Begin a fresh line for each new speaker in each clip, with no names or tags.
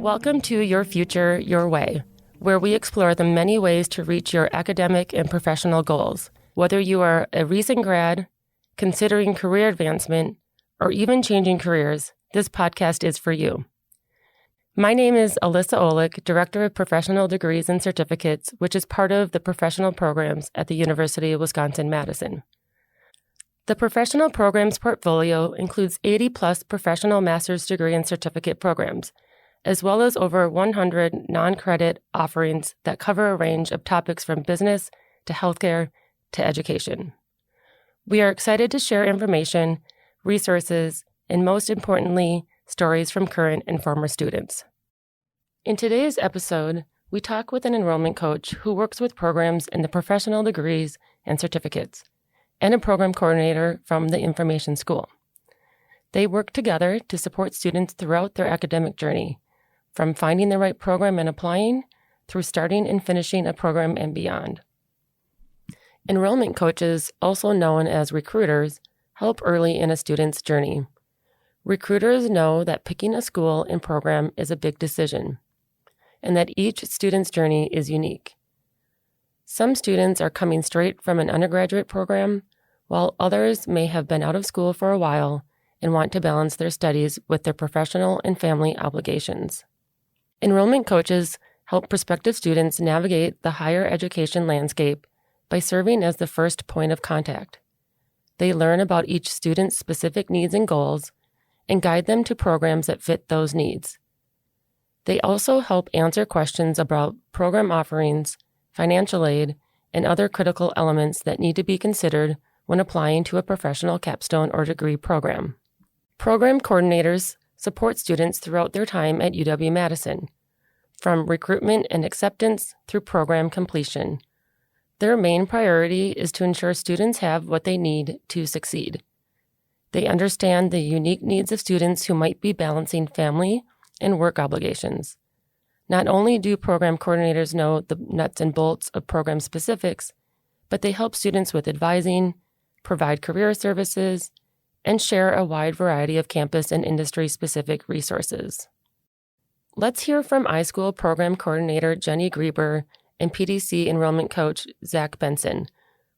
Welcome to Your Future, Your Way, where we explore the many ways to reach your academic and professional goals. Whether you are a recent grad, considering career advancement, or even changing careers, this podcast is for you. My name is Alyssa Olick, Director of Professional Degrees and Certificates, which is part of the professional programs at the University of Wisconsin-Madison. The professional programs portfolio includes 80-plus professional master's degree and certificate programs, as well as over 100 non-credit offerings that cover a range of topics from business to healthcare to education. We are excited to share information, resources, and most importantly, stories from current and former students. In today's episode, we talk with an enrollment coach who works with programs in the professional degrees and certificates, and a program coordinator from the information school. They work together to support students throughout their academic journey, from finding the right program and applying, through starting and finishing a program and beyond. Enrollment coaches, also known as recruiters, help early in a student's journey. Recruiters know that picking a school and program is a big decision, and that each student's journey is unique. Some students are coming straight from an undergraduate program, while others may have been out of school for a while and want to balance their studies with their professional and family obligations. Enrollment coaches help prospective students navigate the higher education landscape by serving as the first point of contact. They learn about each student's specific needs and goals and guide them to programs that fit those needs. They also help answer questions about program offerings, financial aid, and other critical elements that need to be considered when applying to a professional capstone or degree program. Program coordinators support students throughout their time at UW-Madison, from recruitment and acceptance through program completion. Their main priority is to ensure students have what they need to succeed. They understand the unique needs of students who might be balancing family and work obligations. Not only do program coordinators know the nuts and bolts of program specifics, but they help students with advising, provide career services, and share a wide variety of campus and industry-specific resources. Let's hear from iSchool Program Coordinator Jenny Grieber and PDC Enrollment Coach Zach Benson,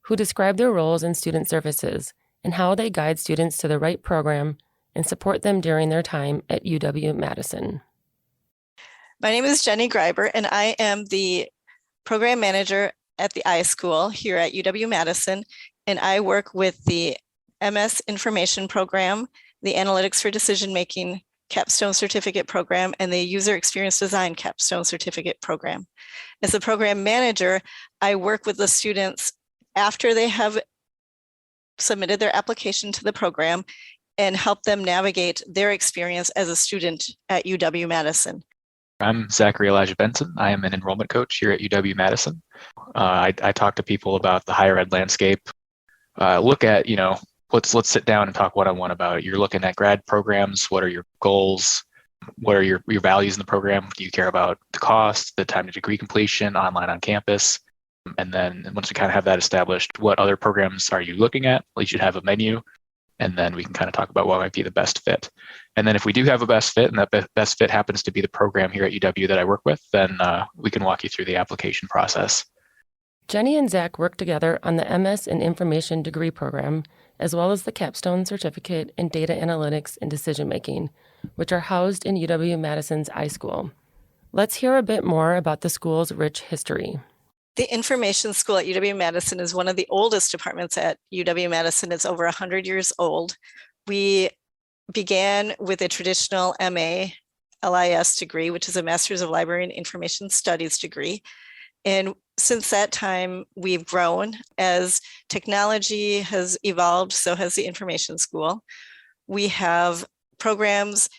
who describe their roles in student services and how they guide students to the right program and support them during their time at UW-Madison.
My name is Jenny Grieber, and I am the Program Manager at the iSchool here at UW-Madison, and I work with the MS Information Program, the Analytics for Decision Making Capstone Certificate Program, and the User Experience Design Capstone Certificate Program. As a Program Manager, I work with the students after they have submitted their application to the program and help them navigate their experience as a student at UW-Madison.
I'm Zachary Elijah Benson. I am an enrollment coach here at UW-Madison. I talk to people about the higher ed landscape. Look at, let's sit down and talk one-on-one about it. You're looking at grad programs. What are your goals? What are your values in the program? Do you care about the cost, the time to degree completion, online on campus? And then once we kind of have that established, what other programs are you looking at? You should have a menu. And then we can kind of talk about what might be the best fit. And then if we do have a best fit, and that best fit happens to be the program here at UW that I work with, then we can walk you through the application process.
Jenny and Zach work together on the MS in Information degree program, as well as the Capstone Certificate in Data Analytics and Decision Making, which are housed in UW-Madison's iSchool. Let's hear a bit more about the school's rich history.
The Information School at UW-Madison is one of the oldest departments at UW-Madison. It's over 100 years old. We began with a traditional MA LIS degree, which is a Master's of Library and Information Studies degree. And since that time, we've grown. As technology has evolved, so has the Information School. We have programs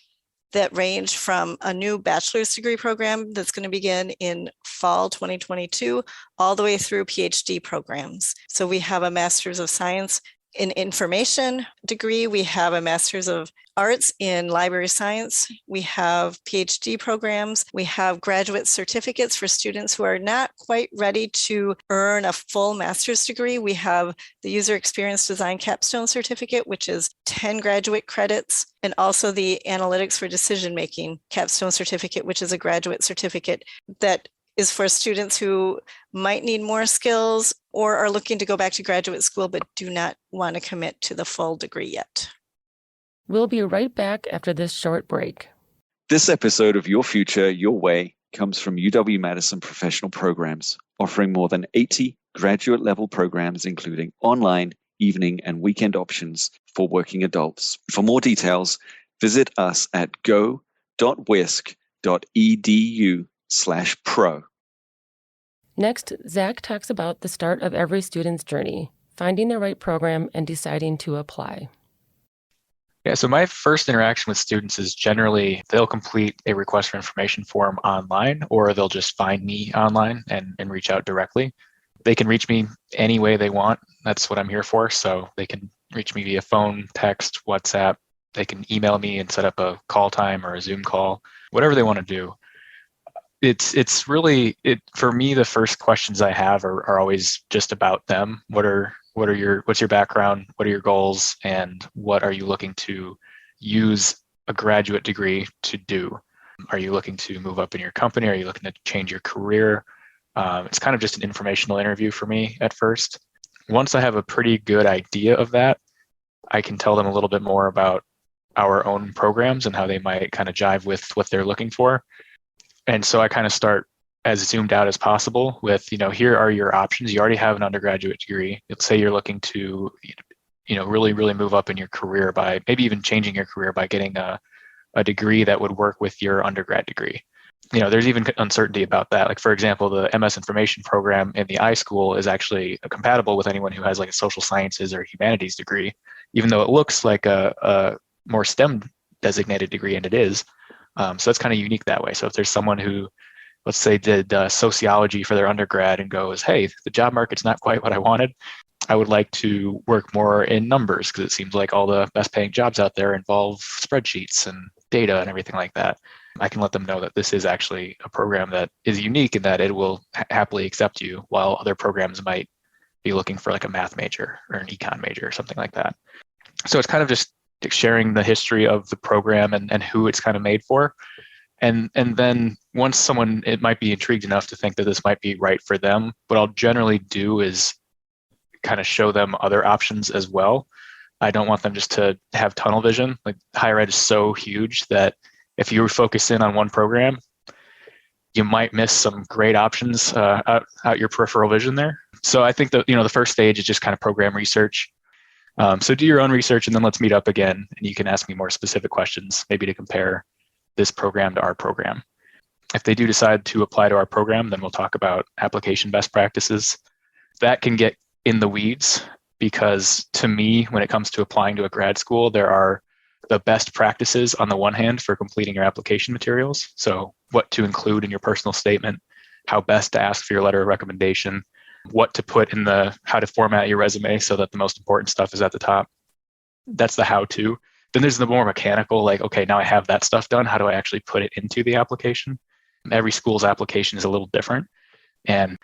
that range from a new bachelor's degree program that's going to begin in fall 2022, all the way through PhD programs. So we have a Master's of Science an information degree. We have a Master's of Arts in Library Science. We have PhD programs. We have graduate certificates for students who are not quite ready to earn a full master's degree. We have the User Experience Design Capstone Certificate, which is 10 graduate credits, and also the Analytics for Decision Making Capstone Certificate, which is a graduate certificate that is for students who might need more skills or are looking to go back to graduate school but do not want to commit to the full degree yet.
We'll be right back after this short break.
This episode of Your Future, Your Way comes from UW-Madison Professional Programs, offering more than 80 graduate-level programs, including online, evening, and weekend options for working adults. For more details, visit us at go.wisc.edu/pro.
Next, Zach talks about the start of every student's journey, finding the right program and deciding to apply.
Yeah, so my first interaction with students is generally they'll complete a request for information form online, or they'll just find me online and reach out directly. They can reach me any way they want. That's what I'm here for. So they can reach me via phone, text, WhatsApp. They can email me and set up a call time or a Zoom call, whatever they want to do. It's really for me. The first questions I have are always just about them. What's your background? What are your goals? And what are you looking to use a graduate degree to do? Are you looking to move up in your company? Are you looking to change your career? It's kind of just an informational interview for me at first. Once I have a pretty good idea of that, I can tell them a little bit more about our own programs and how they might kind of jive with what they're looking for. And so I kind of start as zoomed out as possible with, here are your options. You already have an undergraduate degree. Let's say you're looking to, really, really move up in your career by maybe even changing your career by getting a degree that would work with your undergrad degree. There's even uncertainty about that. Like, for example, the MS Information program in the iSchool is actually compatible with anyone who has like a social sciences or humanities degree, even though it looks like a more STEM designated degree, and it is. So that's kind of unique that way. So if there's someone who, let's say, did sociology for their undergrad and goes, hey, the job market's not quite what I wanted. I would like to work more in numbers because it seems like all the best paying jobs out there involve spreadsheets and data and everything like that. I can let them know that this is actually a program that is unique and that it will happily accept you, while other programs might be looking for like a math major or an econ major or something like that. So it's kind of just sharing the history of the program and who it's kind of made for. And then once someone, it might be intrigued enough to think that this might be right for them, what I'll generally do is kind of show them other options as well. I don't want them just to have tunnel vision. Like, higher ed is so huge that if you focus in on one program, you might miss some great options out your peripheral vision there. So I think that, the first stage is just kind of program research. So do your own research, and then let's meet up again and you can ask me more specific questions, maybe to compare this program to our program. If they do decide to apply to our program, then we'll talk about application best practices. That can get in the weeds because, to me, when it comes to applying to a grad school, there are the best practices on the one hand for completing your application materials. So what to include in your personal statement, how best to ask for your letter of recommendation, what to put in how to format your resume so that the most important stuff is at the top. That's the how-to. Then there's the more mechanical, like, okay, now I have that stuff done. How do I actually put it into the application? Every school's application is a little different. And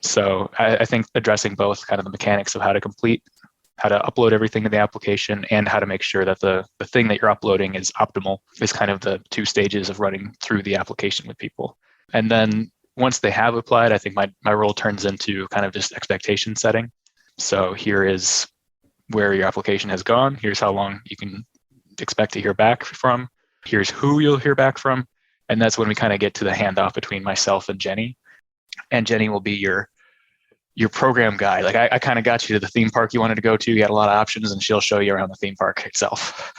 so I think addressing both kind of the mechanics of how to upload everything to the application and how to make sure that the thing that you're uploading is optimal is kind of the two stages of running through the application with people. And then once they have applied, I think my role turns into kind of just expectation setting. So here is where your application has gone. Here's how long you can expect to hear back from. Here's who you'll hear back from. And that's when we kind of get to the handoff between myself and Jenny. And Jenny will be your program guide. Like, I kind of got you to the theme park you wanted to go to. You had a lot of options, and she'll show you around the theme park itself.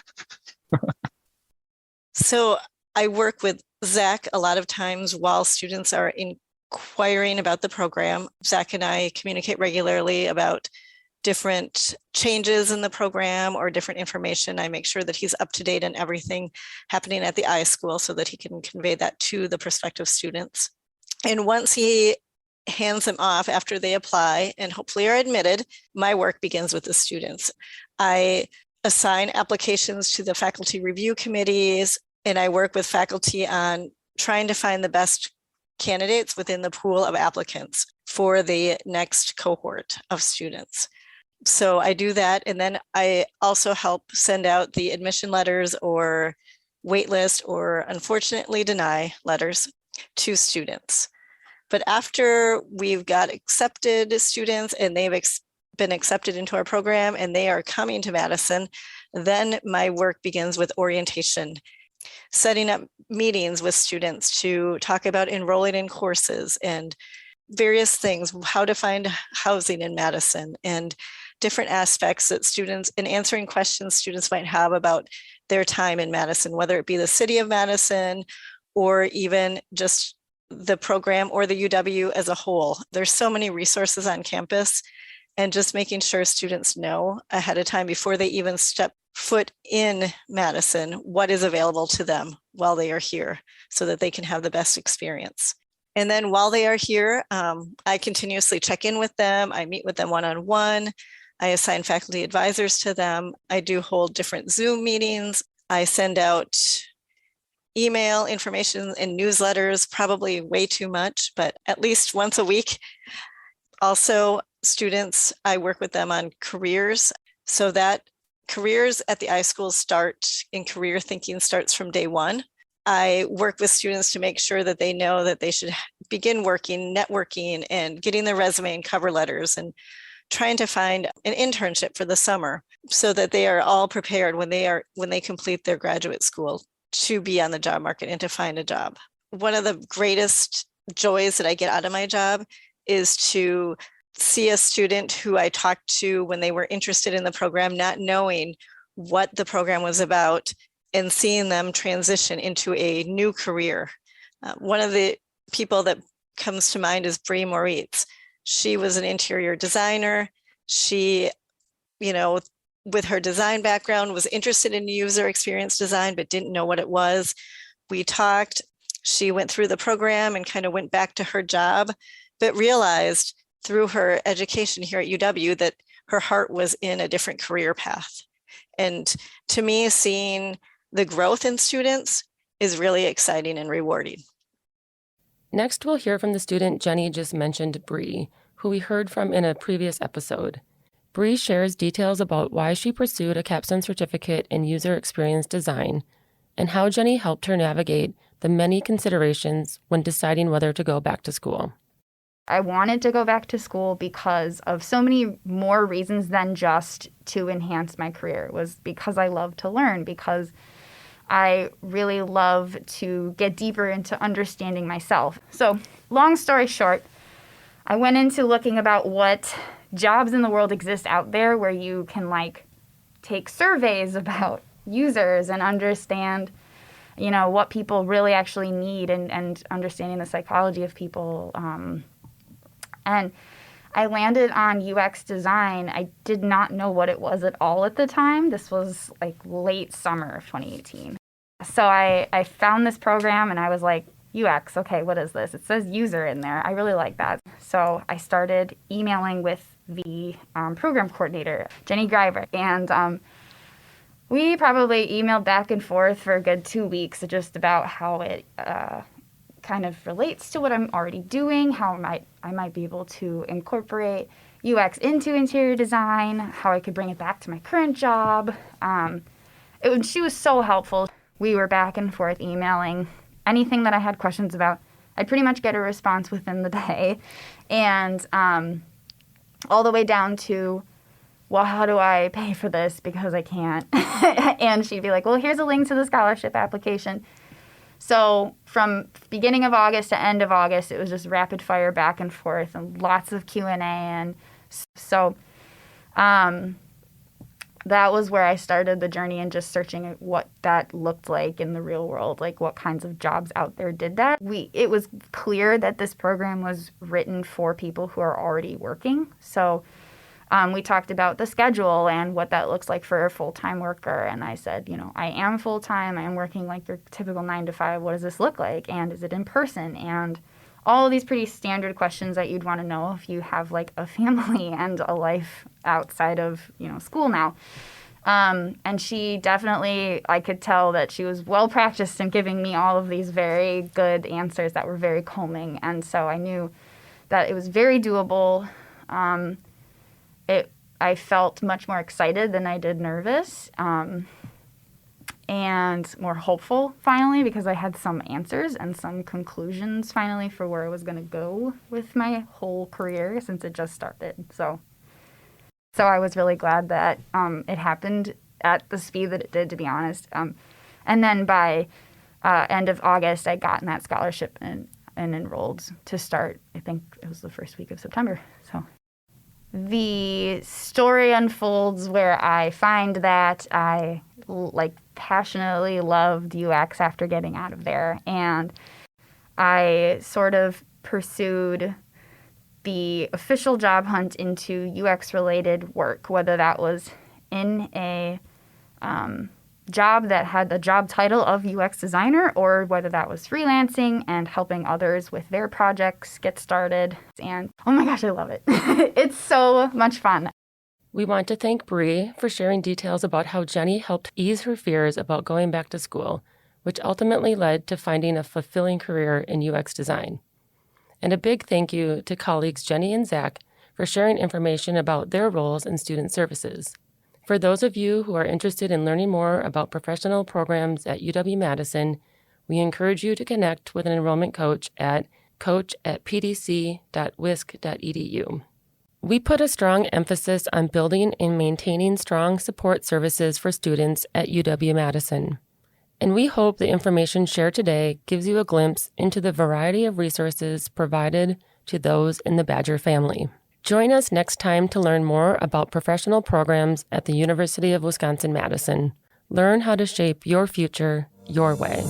So I work with Zach a lot of times while students are inquiring about the program. Zach and I communicate regularly about different changes in the program or different information. I make sure that he's up to date on everything happening at the iSchool so that he can convey that to the prospective students. And once he hands them off after they apply and hopefully are admitted, my work begins with the students. I assign applications to the faculty review committees, and I work with faculty on trying to find the best candidates within the pool of applicants for the next cohort of students. So I do that. And then I also help send out the admission letters or waitlist or unfortunately deny letters to students. But after we've got accepted students and they've been accepted into our program and they are coming to Madison, then my work begins with orientation, setting up meetings with students to talk about enrolling in courses and various things, how to find housing in Madison and different aspects that students, and answering questions students might have about their time in Madison, whether it be the city of Madison or even just the program or the UW as a whole. There's so many resources on campus, and just making sure students know ahead of time before they even step foot in Madison what is available to them while they are here so that they can have the best experience. And then while they are here, I continuously check in with them. I meet with them one-on-one. I assign faculty advisors to them. I do hold different Zoom meetings. I send out email information and newsletters, probably way too much, but at least once a week. Also, students, I work with them on careers, so that careers at the iSchool start in career thinking starts from day one. I work with students to make sure that they know that they should begin working, networking, and getting their resume and cover letters and trying to find an internship for the summer so that they are all prepared when they complete their graduate school to be on the job market and to find a job. One of the greatest joys that I get out of my job is to see a student who I talked to when they were interested in the program, not knowing what the program was about, and seeing them transition into a new career. One of the people that comes to mind is Bree Moritz. She was an interior designer. She, with her design background, was interested in user experience design, but didn't know what it was. We talked. She went through the program and kind of went back to her job, but realized through her education here at UW that her heart was in a different career path. And to me, seeing the growth in students is really exciting and rewarding.
Next, we'll hear from the student Jenny just mentioned, Bree, who we heard from in a previous episode. Bree shares details about why she pursued a capstone certificate in user experience design and how Jenny helped her navigate the many considerations when deciding whether to go back to school.
I wanted to go back to school because of so many more reasons than just to enhance my career. It was because I love to learn, because I really love to get deeper into understanding myself. So, long story short, I went into looking about what jobs in the world exist out there where you can take surveys about users and understand, what people really actually need and understanding the psychology of people. And I landed on UX design. I did not know what it was at all at the time. This was late summer of 2018. So I found this program and I was like, UX, okay, what is this? It says user in there. I really like that. So I started emailing with the program coordinator, Jenny Greiber, and we probably emailed back and forth for a good 2 weeks just about how it kind of relates to what I'm already doing, how I might be able to incorporate UX into interior design, how I could bring it back to my current job. She was so helpful. We were back and forth emailing. Anything that I had questions about, I'd pretty much get a response within the day. And all the way down to, well, how do I pay for this because I can't? And she'd be like, well, here's a link to the scholarship application. So from beginning of August to end of August, it was just rapid fire back and forth and lots of Q&A. And so that was where I started the journey and just searching at what that looked like in the real world, what kinds of jobs out there did that. It was clear that this program was written for people who are already working. So we talked about the schedule and what that looks like for a full-time worker. And I said, I am full-time. I am working like your typical 9 to 5. What does this look like? And is it in person? And all of these pretty standard questions that you'd want to know if you have like a family and a life outside of, school now. And she definitely, I could tell that she was well practiced in giving me all of these very good answers that were very calming. And so I knew that it was very doable. I felt much more excited than I did nervous. And more hopeful finally, because I had some answers and some conclusions finally for where I was going to go with my whole career since it just started. So I was really glad that it happened at the speed that it did, to be honest. And then by end of August, I'd gotten that scholarship and enrolled to start, I think it was the first week of September. So the story unfolds where I find that I passionately loved UX after getting out of there. And I sort of pursued the official job hunt into UX-related work, whether that was in a job that had the job title of UX designer or whether that was freelancing and helping others with their projects get started. And oh my gosh, I love it. It's so much fun.
We want to thank Bree for sharing details about how Jenny helped ease her fears about going back to school, which ultimately led to finding a fulfilling career in UX design. And a big thank you to colleagues Jenny and Zach for sharing information about their roles in student services. For those of you who are interested in learning more about professional programs at UW-Madison, we encourage you to connect with an enrollment coach at coach@pdc.wisc.edu. We put a strong emphasis on building and maintaining strong support services for students at UW-Madison. And we hope the information shared today gives you a glimpse into the variety of resources provided to those in the Badger family. Join us next time to learn more about professional programs at the University of Wisconsin-Madison. Learn how to shape your future your way.